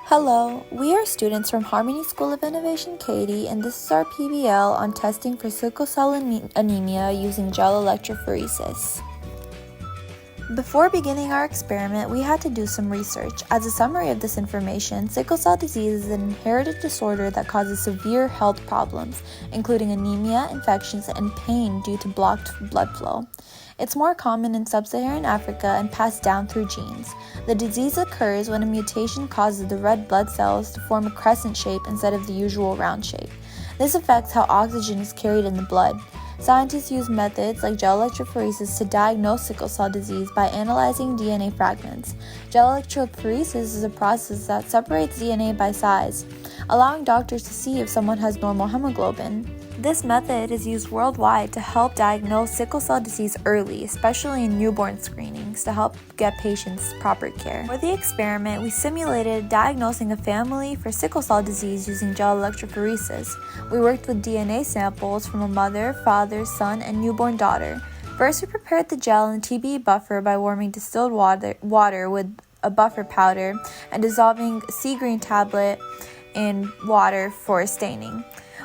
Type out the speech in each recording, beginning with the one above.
Hello, we are students from Harmony School of Innovation Katy, and this is our PBL on testing for sickle cell anemia using gel electrophoresis. Before beginning our experiment, we had to do some research. As a summary of this information, sickle cell disease is an inherited disorder that causes severe health problems, including anemia, infections, and pain due to blocked blood flow. It's more common in sub-Saharan Africa and passed down through genes. The disease occurs when a mutation causes the red blood cells to form a crescent shape instead of the usual round shape. This affects how oxygen is carried in the blood. Scientists use methods like gel electrophoresis to diagnose sickle cell disease by analyzing DNA fragments. Gel electrophoresis is a process that separates DNA by size, allowing doctors to see if someone has normal hemoglobin. This method is used worldwide to help diagnose sickle cell disease early, especially in newborn screenings, to help get patients proper care. For the experiment, we simulated diagnosing a family for sickle cell disease using gel electrophoresis. We worked with DNA samples from a mother, father, son, and newborn daughter. First, we prepared the gel in a TBE buffer by warming distilled water with a buffer powder and dissolving a sea green tablet in water for staining.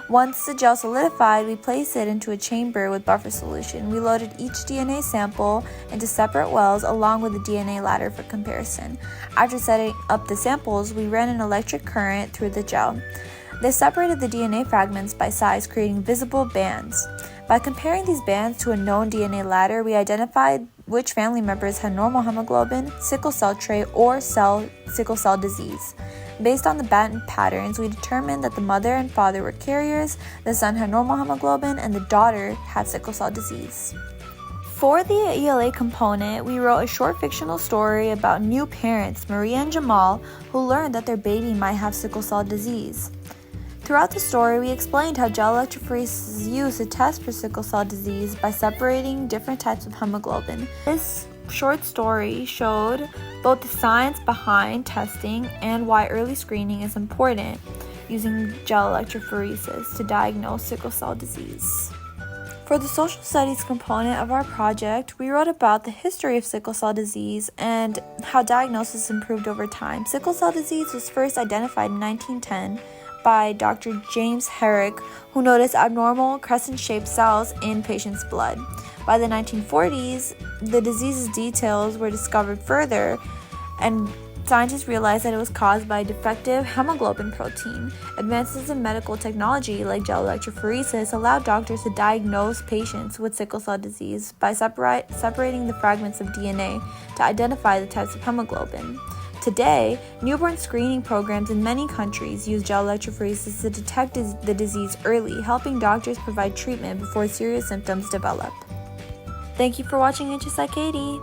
Once the gel solidified, we placed it into a chamber with buffer solution. We loaded each DNA sample into separate wells along with a DNA ladder for comparison. After setting up the samples, we ran an electric current through the gel. This separated the DNA fragments by size, creating visible bands. By comparing these bands to a known DNA ladder, we identified which family members had normal hemoglobin, sickle cell trait, or sickle cell disease. Based on the band patterns, we determined that the mother and father were carriers, the son had normal hemoglobin, and the daughter had sickle cell disease. For the ELA component, we wrote a short fictional story about new parents, Maria and Jamal, who learned that their baby might have sickle cell disease. Throughout the story, we explained how gel electrophoresis is used to test for sickle cell disease by separating different types of hemoglobin. This short story showed both the science behind testing and why early screening is important using gel electrophoresis to diagnose sickle cell disease. For the social studies component of our project, we wrote about the history of sickle cell disease and how diagnosis improved over time. Sickle cell disease was first identified in 1910 by Dr. James Herrick, who noticed abnormal crescent-shaped cells in patients' blood. By the 1940s, the disease's details were discovered further, and scientists realized that it was caused by a defective hemoglobin protein. Advances in medical technology like gel electrophoresis allowed doctors to diagnose patients with sickle cell disease by separating the fragments of DNA to identify the types of hemoglobin. Today, newborn screening programs in many countries use gel electrophoresis to detect the disease early, helping doctors provide treatment before serious symptoms develop. Thank you for watching HSI Katy.